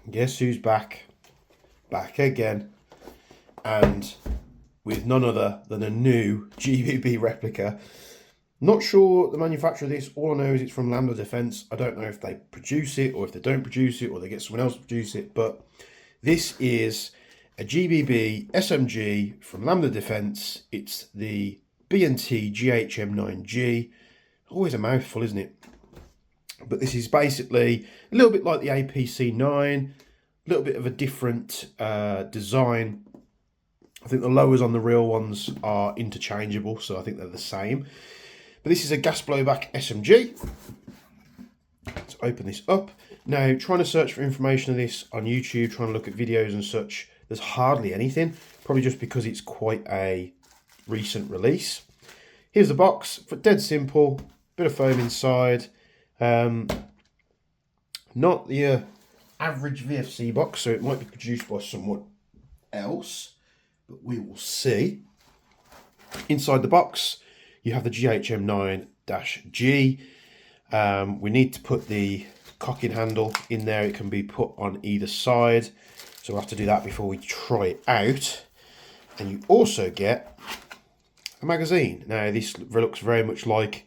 Guess who's back? Back again. And with none other than a new GBB replica. Not sure the manufacturer of this. All I know is it's from Lambda Defence. I don't know if they produce it or if they don't produce it or they get someone else to produce it. But this is a GBB SMG from Lambda Defence. It's the B&T GHM9-G. Always a mouthful, isn't it? But this is basically a little bit like the APC-9. A little bit of a different design. I think the lowers on the real ones are interchangeable, so I think they're the same. But this is a gas blowback SMG. Let's open this up. Now, trying to search for information on this on YouTube, trying to look at videos and such, there's hardly anything. Probably just because it's quite a recent release. Here's the box, dead simple, bit of foam inside. Not the average VFC box, so it might be produced by someone else, but we will see. Inside the box, you have the GHM9-G. We need to put the cocking handle in there. It can be put on either side, so we'll have to do that before we try it out. And you also get a magazine. Now, this looks very much like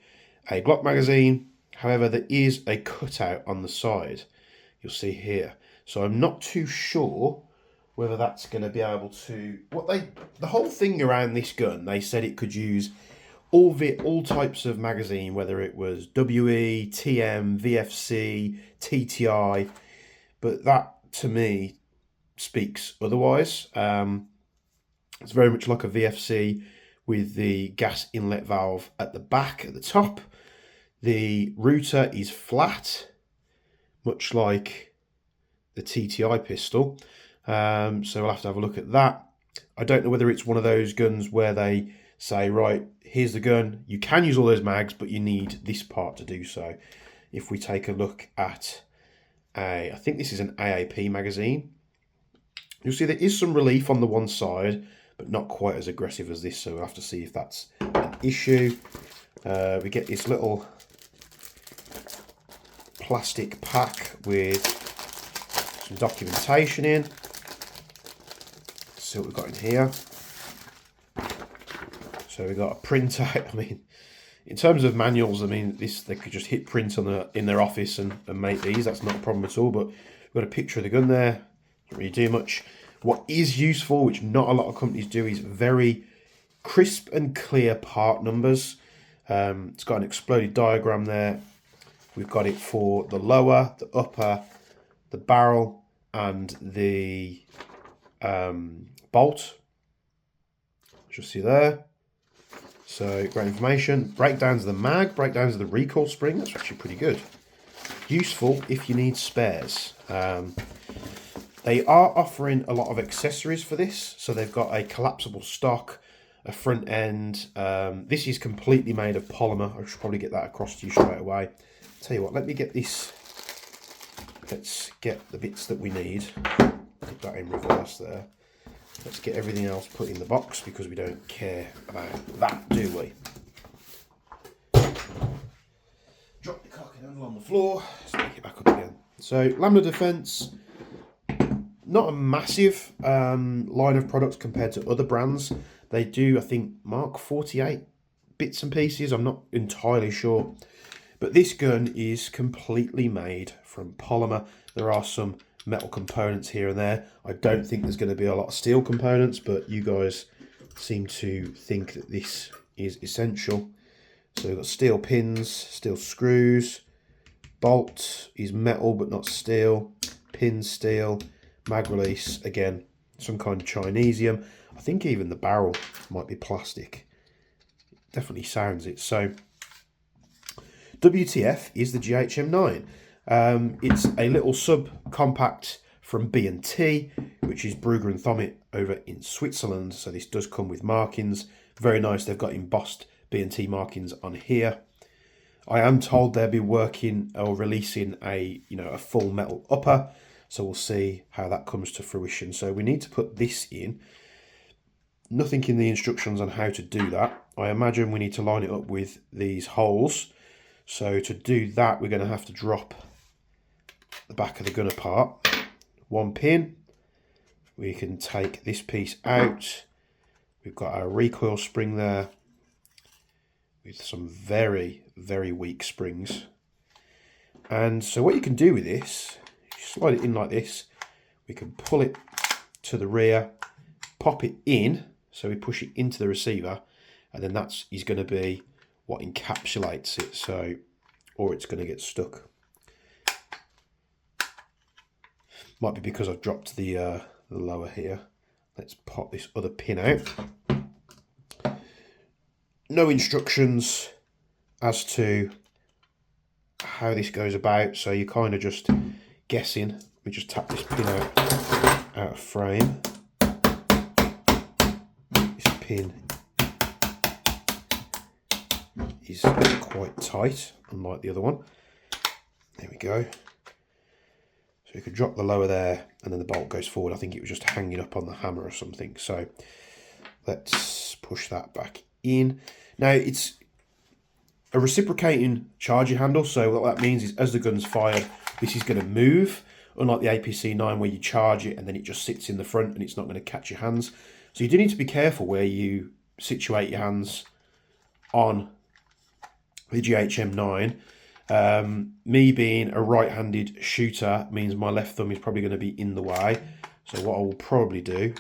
a Glock magazine. However, there is a cutout on the side. You'll see here. So I'm not too sure whether that's going to be able to... The whole thing around this gun, they said it could use all types of magazine, whether it was WE, TM, VFC, TTI, but that to me speaks otherwise. It's very much like a VFC with the gas inlet valve at the back, at the top. The router is flat, much like the TTI pistol. So we'll have to have a look at that. I don't know whether it's one of those guns where they say, right, here's the gun. You can use all those mags, but you need this part to do so. If we take a look at I think this is an AAP magazine. You'll see there is some relief on the one side, but not quite as aggressive as this. So we'll have to see if that's an issue. We get this little plastic pack with some documentation in. Let's see what we've got in here. So we've got a printout. I mean, in terms of manuals, I mean, they could just hit print in their office and make these. That's not a problem at all. But we've got a picture of the gun there. Doesn't really do much. What is useful, which not a lot of companies do, is very crisp and clear part numbers. It's got an exploded diagram there. We've got it for the lower, the upper, the barrel, and the bolt. You'll see there. So great information. Breakdowns of the mag, breakdowns of the recoil spring. That's actually pretty good. Useful if you need spares. They are offering a lot of accessories for this. So they've got a collapsible stock, a front end. This is completely made of polymer. I should probably get that across to you straight away. Tell you what, let me get this. Let's get the bits that we need. Put that in reverse there. Let's get everything else put in the box because we don't care about that, do we? Drop the cocking handle on the floor. Let's pick it back up again. So, Lambda Defence, not a massive line of products compared to other brands. They do, I think, Mark 48 bits and pieces. I'm not entirely sure. But this gun is completely made from polymer. There are some metal components here and there. I don't think there's going to be a lot of steel components, but you guys seem to think that this is essential. So we've got steel pins, steel screws, bolt is metal but not steel, pin steel, mag release, again, some kind of Chinesium. I think even the barrel might be plastic. Definitely sounds it. So WTF is the GHM9. It's a little subcompact from B&T, which is Brugger and Thomit over in Switzerland. So this does come with markings. Very nice. They've got embossed B&T markings on here. I am told they'll be working or releasing a full metal upper. So we'll see how that comes to fruition. So we need to put this in. Nothing in the instructions on how to do that. I imagine we need to line it up with these holes. So to do that, we're going to have to drop the back of the gun apart. one pin. We can take this piece out. We've got our recoil spring there with some very, very weak springs. And so what you can do with this, you slide it in like this. We can pull it to the rear, pop it in, so we push it into the receiver, and then that is going to be what encapsulates it, so, or it's going to get stuck. Might be because I've dropped the lower here. Let's pop this other pin out. No instructions as to how this goes about, so you're kind of just guessing. We just tap this pin out of frame. This pin is quite tight, unlike the other one. There we go. So you could drop the lower there, and then the bolt goes forward. I think it was just hanging up on the hammer or something. So let's push that back in. Now it's a reciprocating charging handle, so what that means is as the gun's fired, this is going to move, unlike the APC9 where you charge it and then it just sits in the front and it's not going to catch your hands. So you do need to be careful where you situate your hands on the GHM9. Me being a right-handed shooter means my left thumb is probably going to be in the way. So what I will probably do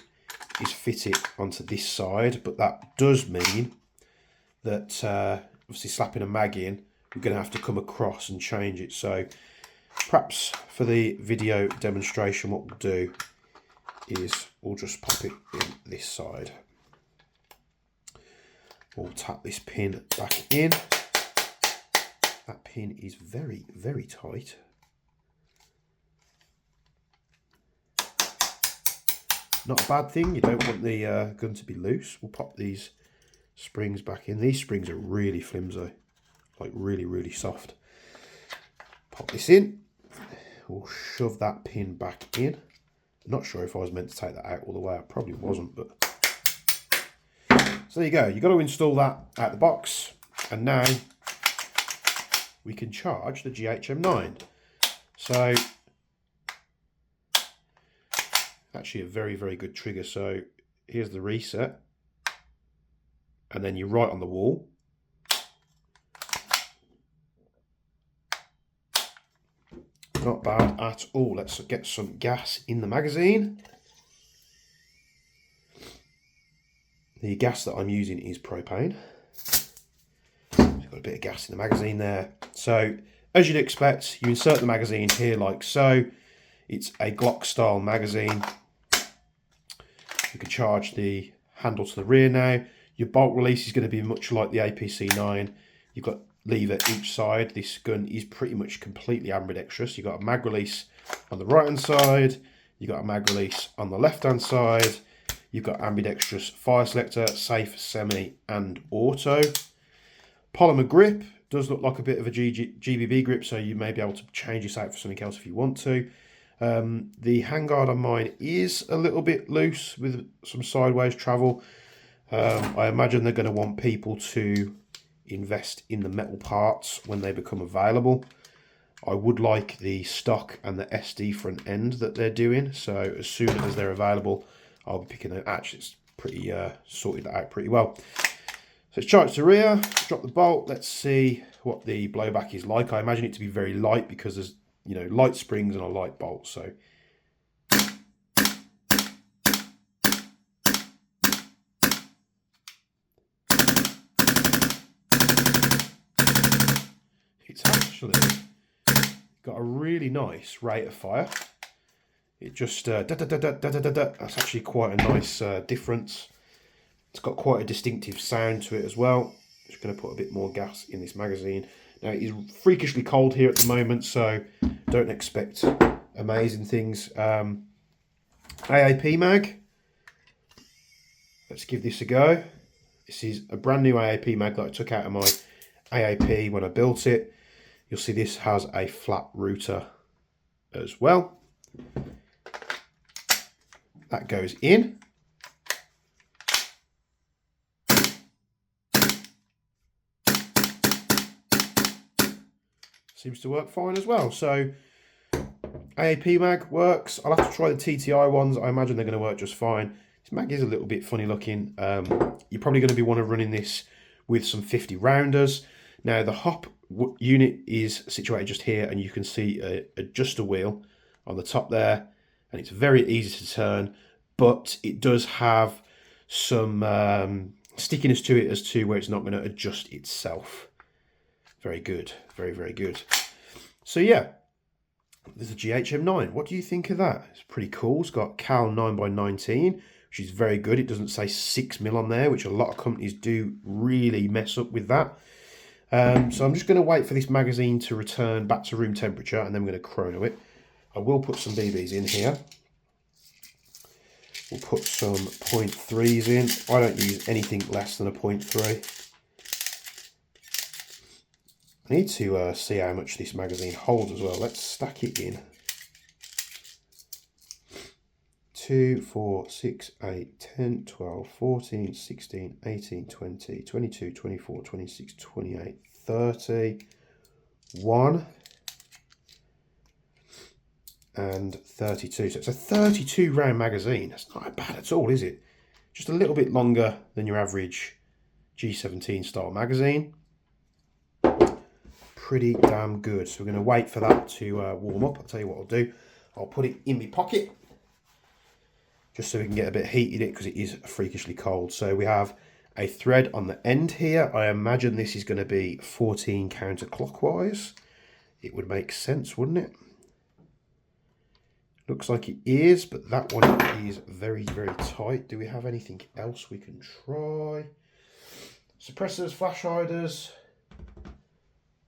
is fit it onto this side, but that does mean that obviously slapping a mag in, we're going to have to come across and change it. So perhaps for the video demonstration, what we'll do is we'll just pop it in this side. We'll tap this pin back in. That pin is very, very tight. Not a bad thing. You don't want the gun to be loose. We'll pop these springs back in. These springs are really flimsy, like really, really soft. Pop this in. We'll shove that pin back in. Not sure if I was meant to take that out all the way. I probably wasn't, but so there you go. You've got to install that out the box, and now we can charge the GHM9. So actually a very, very good trigger. So here's the reset, and then you're right on the wall. Not bad at all. Let's get some gas in the magazine. The gas that I'm using is propane. Got a bit of gas in the magazine there. So as you'd expect, you insert the magazine here like so. It's a Glock style magazine. You can charge the handle to the rear now. Your bolt release is going to be much like the APC9. You've got lever each side. This gun is pretty much completely ambidextrous. You've got a mag release on the right hand side. You've got a mag release on the left hand side. You've got ambidextrous fire selector, safe, semi and auto. Polymer grip does look like a bit of a GBB grip, so you may be able to change this out for something else if you want to. The handguard on mine is a little bit loose with some sideways travel. I imagine they're going to want people to invest in the metal parts when they become available. I would like the stock and the SD front end that they're doing, so as soon as they're available, I'll be picking it. Actually, it's pretty sorted that out pretty well. So it's charged to rear, drop the bolt. Let's see what the blowback is like. I imagine it to be very light because there's, you know, light springs and a light bolt. So it's actually got a really nice rate of fire. It just that's actually quite a nice difference. It's got quite a distinctive sound to it as well. Just going to put a bit more gas in this magazine. Now it is freakishly cold here at the moment, so don't expect amazing things. AAP mag. Let's give this a go. This is a brand new AAP mag that I took out of my AAP when I built it. You'll see this has a flat router as well. That goes in. Seems to work fine as well. So AAP mag works. I'll have to try the TTI ones. I imagine they're going to work just fine. This mag is a little bit funny looking. You're probably going to be running this with some 50 rounders. Now the hop unit is situated just here, and you can see a adjuster wheel on the top there, and it's very easy to turn, but it does have some stickiness to it as to where it's not going to adjust itself. Very good, very, very good. So yeah, there's a GHM9. What do you think of that? It's pretty cool. It's got Cal 9x19, which is very good. It doesn't say 6mm on there, which a lot of companies do really mess up with that. So I'm just going to wait for this magazine to return back to room temperature, and then we're going to chrono it. I will put some BBs in here. We'll put some 0.3s in. I don't use anything less than a 0.3. I need to see how much this magazine holds as well. Let's stack it in. 2, 4, 6, 8, 10, 12, 14, 16, 18, 20, 22, 24, 26, 28, 30, 1, and 32. So it's a 32 round magazine. That's not bad at all, is it? Just a little bit longer than your average G17 style magazine. Pretty damn good. So we're going to wait for that to warm up. I'll tell you what I'll do. I'll put it in my pocket just so we can get a bit of heat in it, because it is freakishly cold. So we have a thread on the end here. I imagine this is going to be 14 counterclockwise. It would make sense, wouldn't it? Looks like it is, but that one is very, very tight. Do we have anything else we can try? Suppressors, flash hiders.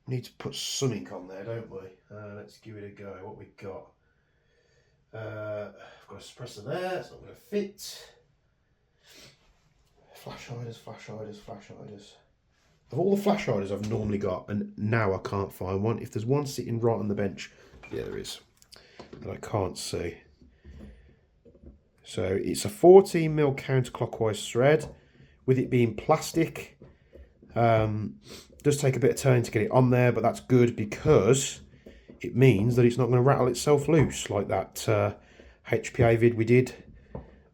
Need to put something on there, don't we? Let's give it a go. What we got? I've got a suppressor there. It's not going to fit. Flash hiders, flash hiders, flash hiders. Of all the flash hiders I've normally got, and now I can't find one. If there's one sitting right on the bench, yeah, there is, that I can't see. So it's a 14mm counterclockwise thread. With it being plastic, does take a bit of turning to get it on there, but that's good because it means that it's not going to rattle itself loose like that HPA vid we did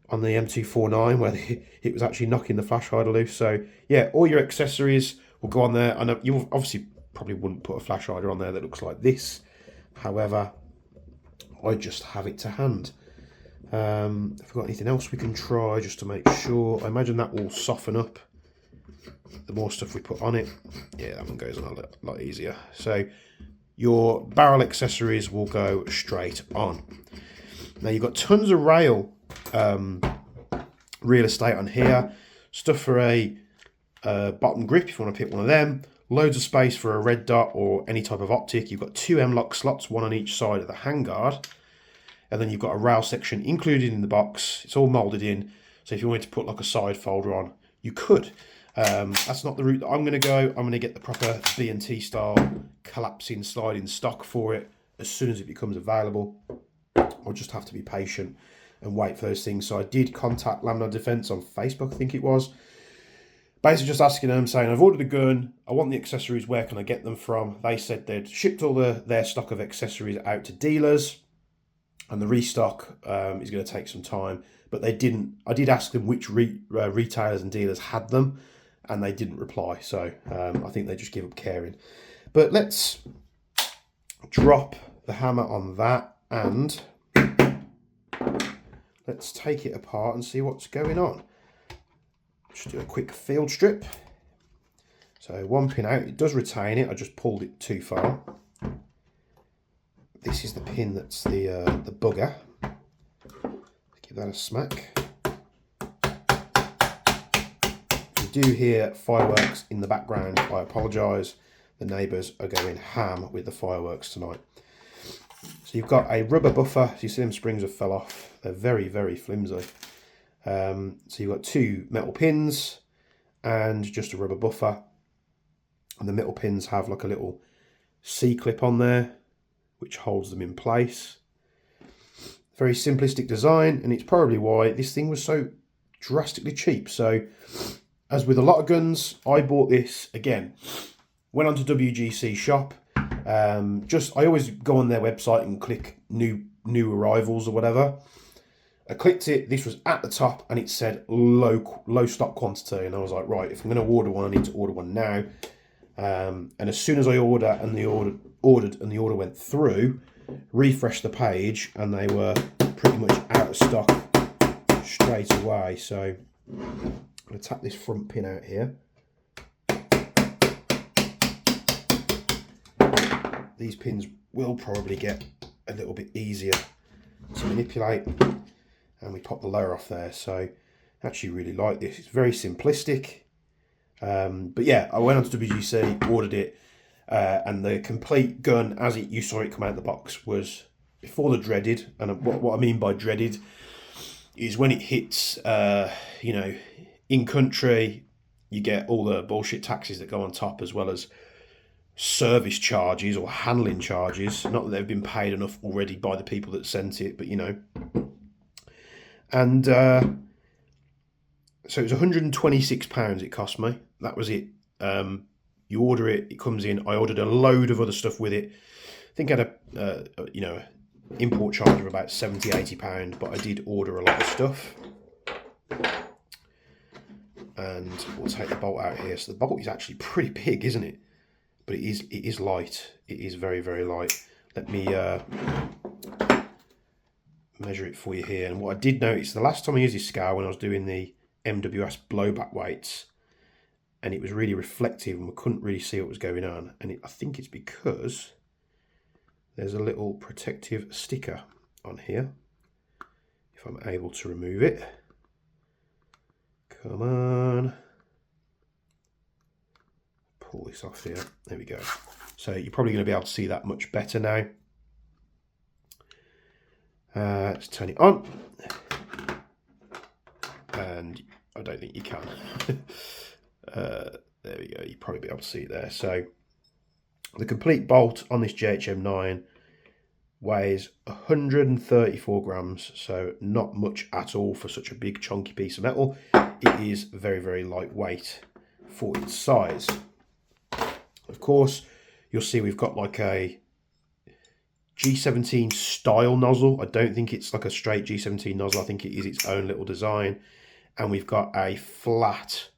on the M249, where it was actually knocking the flash hider loose. So yeah, all your accessories will go on there. I know you obviously probably wouldn't put a flash hider on there that looks like this. However, I just have it to hand. Have we got anything else we can try just to make sure? I imagine that will soften up the more stuff we put on it. Yeah, that one goes on a lot easier. So your barrel accessories will go straight on. Now you've got tons of rail real estate on here. Stuff for a bottom grip if you want to pick one of them. Loads of space for a red dot or any type of optic. You've got 2 M-lock slots, one on each side of the handguard. And then you've got a rail section included in the box. It's all moulded in. So if you wanted to put like a side folder on, you could. That's not the route that I'm going to go. I'm going to get the proper B&T style collapsing sliding stock for it as soon as it becomes available. I'll just have to be patient and wait for those things. So I did contact Lambda Defence on Facebook, I think it was. Basically just asking them, saying, I've ordered a gun, I want the accessories, where can I get them from? They said they'd shipped all their stock of accessories out to dealers, and the restock is going to take some time. But they didn't. I did ask them which retailers and dealers had them, and they didn't reply. So I think they just give up caring. But let's drop the hammer on that, and let's take it apart and see what's going on. Just do a quick field strip. So one pin out, it does retain it. I just pulled it too far. This is the pin that's the bugger. Give that a smack. If you do hear fireworks in the background, I apologise. The neighbours are going ham with the fireworks tonight. So you've got a rubber buffer. So you see them springs have fell off. They're very, very flimsy. So you've got 2 metal pins and just a rubber buffer. And the metal pins have like a little C-clip on there, which holds them in place. Very simplistic design, and it's probably why this thing was so drastically cheap. So, as with a lot of guns, I bought this, again, went onto WGC shop. I always go on their website and click new new arrivals or whatever. I clicked it, this was at the top, and it said low stock quantity, and I was like, right, if I'm going to order one, I need to order one now. And as soon as I ordered and the order went through, refreshed the page, and they were pretty much out of stock straight away. So I'm going to tap this front pin out here. These pins will probably get a little bit easier to manipulate, and we pop the lower off there. So I actually really like this. It's very simplistic. But yeah, I went on to WGC, ordered it, and the complete gun as you saw it come out of the box was before the dreaded. And what I mean by dreaded is when it hits, you know, in country, you get all the bullshit taxes that go on top, as well as service charges or handling charges. Not that they've been paid enough already by the people that sent it, but you know. And so it was £126 it cost me. That was it. You order it, it comes in. I ordered a load of other stuff with it. I think I had a you know, import charge of about £70-80, but I did order a lot of stuff. And we'll take the bolt out here. So the bolt is actually pretty big, isn't it? But it is light. It is very, very light. Let me measure it for you here. And what I did notice, the last time I used this scale, when I was doing the MWS blowback weights, and it was really reflective and we couldn't really see what was going on. And I think it's because there's a little protective sticker on here. If I'm able to remove it. Come on. Pull this off here. There we go. So you're probably going to be able to see that much better now. Let's turn it on. And I don't think you can. There we go. You'll probably be able to see it there. So the complete bolt on this GHM9 weighs 134 grams. So not much at all for such a big chunky piece of metal. It is very, very lightweight for its size. Of course, you'll see we've got like a G17 style nozzle. I don't think it's like a straight G17 nozzle. I think it is its own little design. And we've got a flat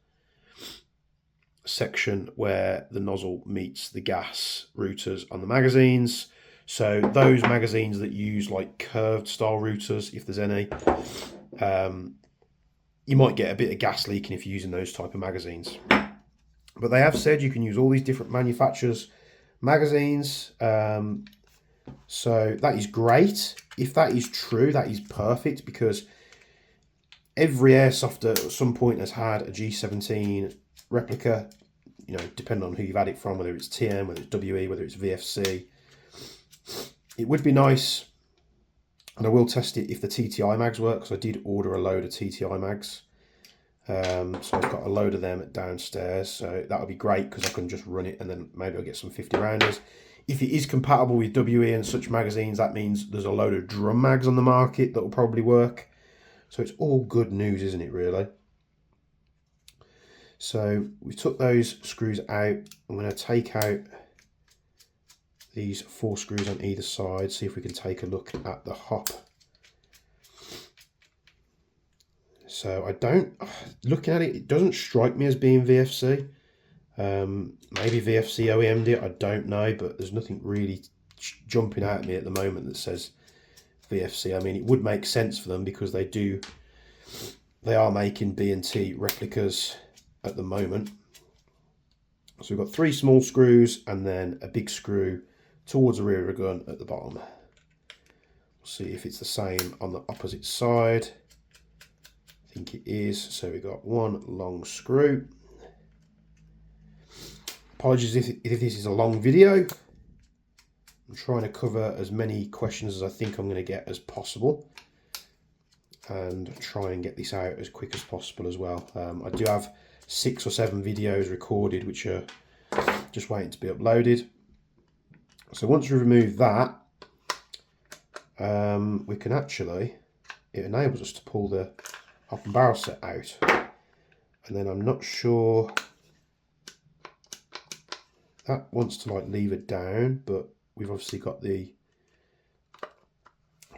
section where the nozzle meets the gas routers on the magazines. So those magazines that use like curved style routers, if there's any, you might get a bit of gas leaking if you're using those type of magazines. But they have said you can use all these different manufacturers' magazines. So that is great. If that is true, that is perfect, because every airsofter at some point has had a G17 replica, you know, depending on who you've had it from, whether it's TM, whether it's WE, whether it's VFC. It would be nice, and I will test it if the TTI mags work, because I did order a load of TTI mags. So I've got a load of them downstairs, so that would be great, because I can just run it and then maybe I'll get some 50 rounders. If it is compatible with WE and such magazines, that means there's a load of drum mags on the market that will probably work. So it's all good news, isn't it, really? So we took those screws out. I'm going to take out these 4 screws on either side, see if we can take a look at the hop. So looking at it, it doesn't strike me as being VFC. Maybe VFC OEM'd it, I don't know, but there's nothing really jumping out at me at the moment that says VFC. I mean, it would make sense for them because they are making B&T replicas at the moment. So we've got 3 small screws and then a big screw towards the rear of the gun at the bottom. We'll see if it's the same on the opposite side. I think it is. So we've got 1 long screw. Apologies if this is a long video. I'm trying to cover as many questions as I think I'm going to get as possible, and try and get this out as quick as possible as well. I do have 6 or 7 videos recorded which are just waiting to be uploaded. So once we remove that, we can actually, it enables us to pull the hop and barrel set out, and then I'm not sure that wants to like lever down, but we've obviously got the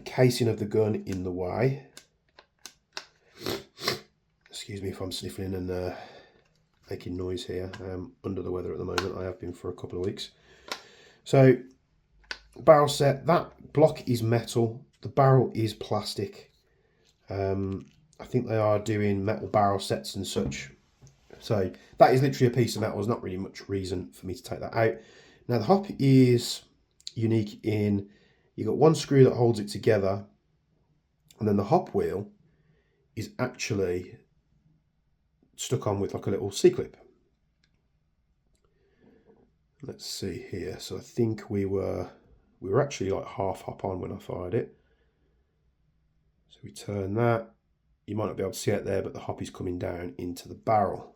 casing of the gun in the way. Excuse me if I'm sniffling and making noise here. I'm under the weather at the moment. I have been for a couple of weeks. So barrel set, that block is metal, the barrel is plastic. I think they are doing metal barrel sets and such. So that is literally a piece of metal. There's not really much reason for me to take that out. Now the hop is unique in, you've got one screw that holds it together, and then the hop wheel is actually stuck on with like a little C-clip. Let's see here. So I think we were actually like half hop on when I fired it. So we turn that. You might not be able to see it there, but the hop is coming down into the barrel.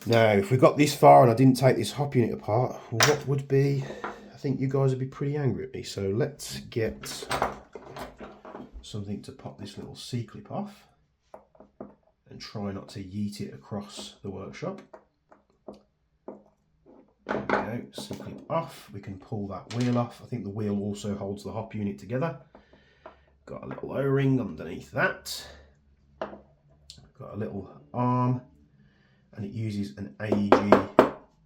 Now, if we got this far and I didn't take this hop unit apart, what would be, I think you guys would be pretty angry at me. So let's get something to pop this little C-clip off and try not to yeet it across the workshop. There we go, C-clip off. We can pull that wheel off. I think the wheel also holds the hop unit together. Got a little O-ring underneath that. Got a little arm, and it uses an AEG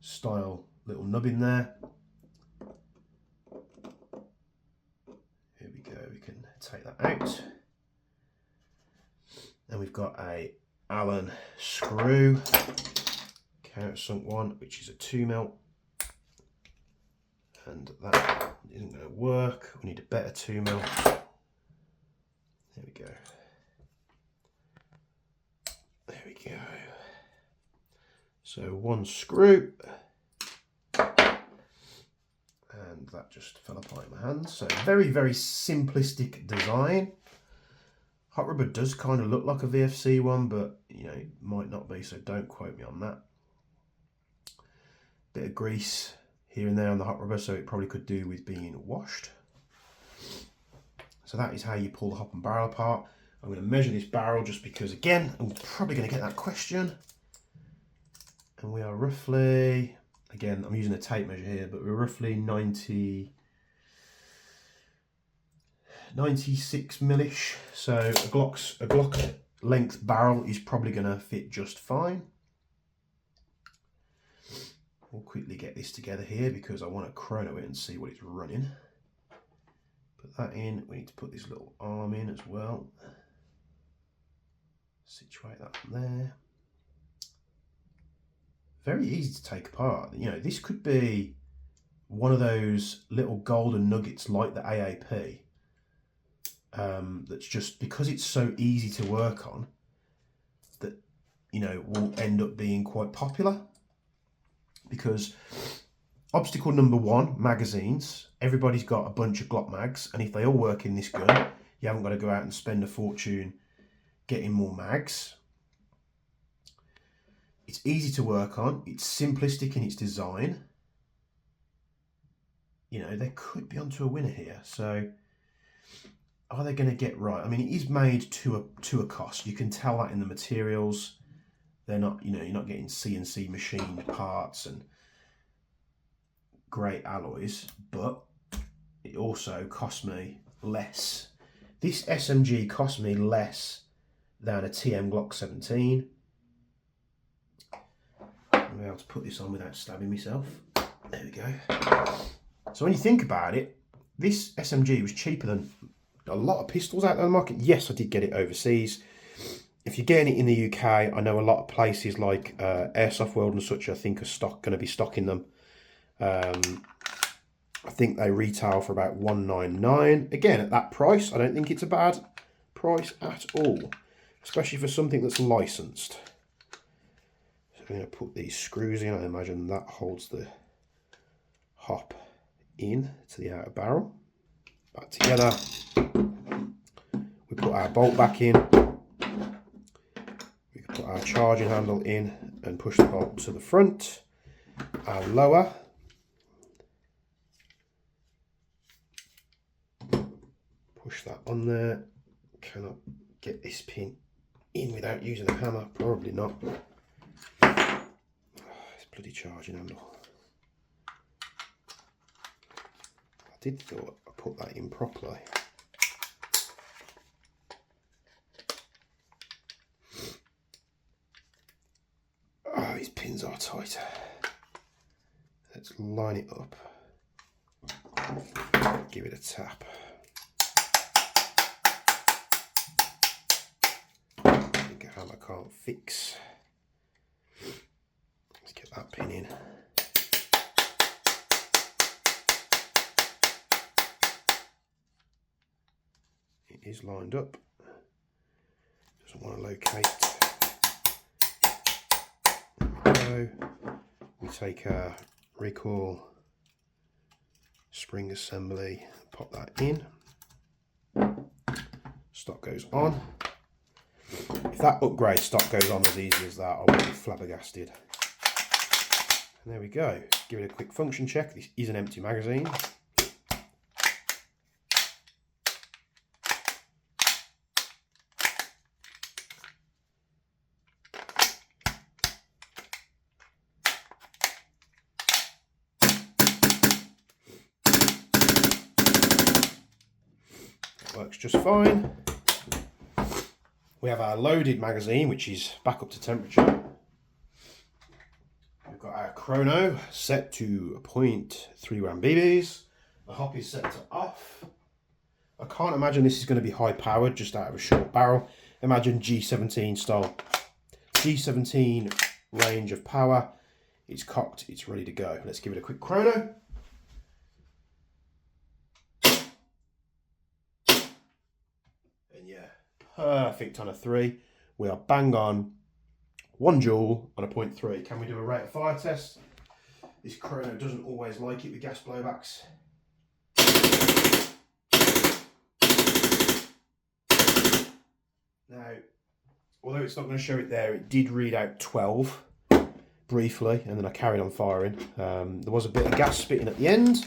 style little nub in there. Here we go, we can take that out. Then we've got a Allen screw, countersunk one, which is a 2mm. And that isn't going to work. We need a better 2mm. There we go. There we go. So one screw. And that just fell apart in my hands. So very, very simplistic design. Hot rubber does kind of look like a VFC one, but you know, it might not be, so don't quote me on that. Bit of grease here and there on the hot rubber, so it probably could do with being washed. So that is how you pull the hop and barrel apart. I'm going to measure this barrel just because, again, I'm probably going to get that question. And we are roughly, again, I'm using a tape measure here, but we're roughly 96 millish. So a Glock length barrel is probably going to fit just fine. We'll quickly get this together here because I want to chrono it and see what it's running. Put that in. We need to put this little arm in as well. Situate that from there. Very easy to take apart. You know, this could be one of those little golden nuggets like the AAP. That's just because it's so easy to work on that, you know, will end up being quite popular. Because obstacle number one, magazines. Everybody's got a bunch of Glock mags, and if they all work in this gun, you haven't got to go out and spend a fortune getting more mags. It's easy to work on. It's simplistic in its design. You know, they could be onto a winner here. So are they going to get right? I mean, it is made to a cost. You can tell that in the materials. They're not, you know, you're not getting CNC machined parts and great alloys, but it also cost me less. This SMG cost me less than a TM Glock 17. I'm able to put this on without stabbing myself. There we go. So when you think about it, this SMG was cheaper than a lot of pistols out there on the market. Yes, I did get it overseas. If you're getting it in the UK, I know a lot of places like Airsoft World and such, I think are going to be stocking them. I think they retail for about $199. Again, at that price, I don't think it's a bad price at all, especially for something that's licensed. So I'm going to put these screws in. I imagine that holds the hop in to the outer barrel. Back together. We put our bolt back in. We can put our charging handle in and push the bolt to the front. Our lower. Push that on there. Cannot get this pin in without using a hammer. Probably not. This bloody charging handle. did thought I put that in properly. Oh, these pins are tight. Let's line it up. Give it a tap. I think a hammer can't fix. Let's get that pin in. It is lined up. Doesn't want to locate. So we take our recoil spring assembly, pop that in. Stock goes on. If that upgrade stock goes on as easy as that, I will be flabbergasted. And there we go. Give it a quick function check. This is an empty magazine. Works just fine. We have our loaded magazine, which is back up to temperature. We've got our chrono set to 0.3 gram BBs. The hop is set to off. I can't imagine this is going to be high powered just out of a short barrel. Imagine G17 style. G17 range of power. It's cocked, it's ready to go. Let's give it a quick chrono. Yeah, perfect on a 3. We are bang on 1 joule on a 0.3. Can we do a rate of fire test? This chrono doesn't always like it with gas blowbacks. Now, although it's not going to show it there, it did read out 12 briefly, and then I carried on firing. There was a bit of gas spitting at the end,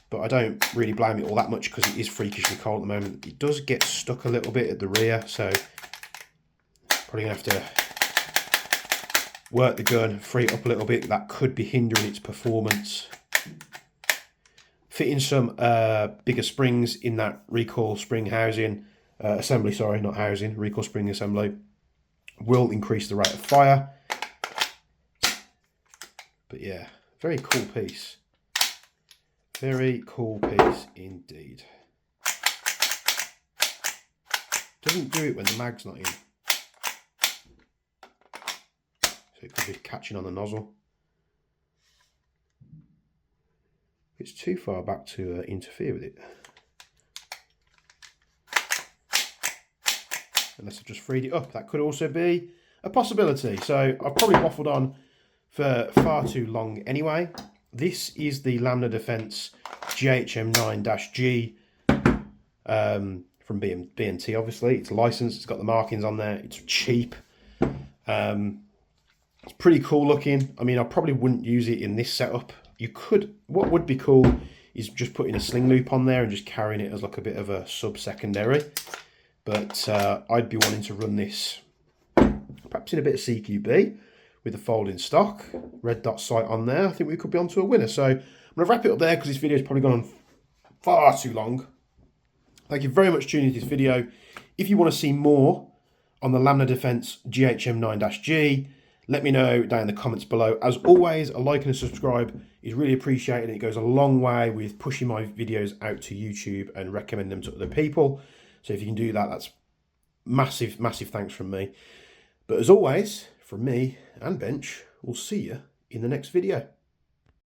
but I don't really blame it all that much because it is freakishly cold at the moment. It does get stuck a little bit at the rear, so probably going to have to work the gun, free it up a little bit. That could be hindering its performance. Fitting some bigger springs in that recoil spring housing, assembly, sorry, not housing, recoil spring assembly, will increase the rate of fire. But yeah, very cool piece. Very cool piece indeed. Doesn't do it when the mag's not in. So it could be catching on the nozzle. It's too far back to interfere with it. Unless I've just freed it up. That could also be a possibility. So I've probably waffled on for far too long anyway. This is the Lambda Defence GHM9-G from B&T, obviously. It's licensed, it's got the markings on there, it's cheap. It's pretty cool looking. I mean, I probably wouldn't use it in this setup. You could, what would be cool is just putting a sling loop on there and just carrying it as like a bit of a sub-secondary. But I'd be wanting to run this perhaps in a bit of CQB with the folding stock, red dot sight on there. I think we could be onto a winner. So I'm going to wrap it up there because this video's probably gone on far too long. Thank you very much for tuning into this video. If you want to see more on the Lambda Defence GHM9-G, let me know down in the comments below. As always, a like and a subscribe is really appreciated. It goes a long way with pushing my videos out to YouTube and recommending them to other people. So if you can do that, that's massive, massive thanks from me. But as always, from me and Bench, we'll see you in the next video.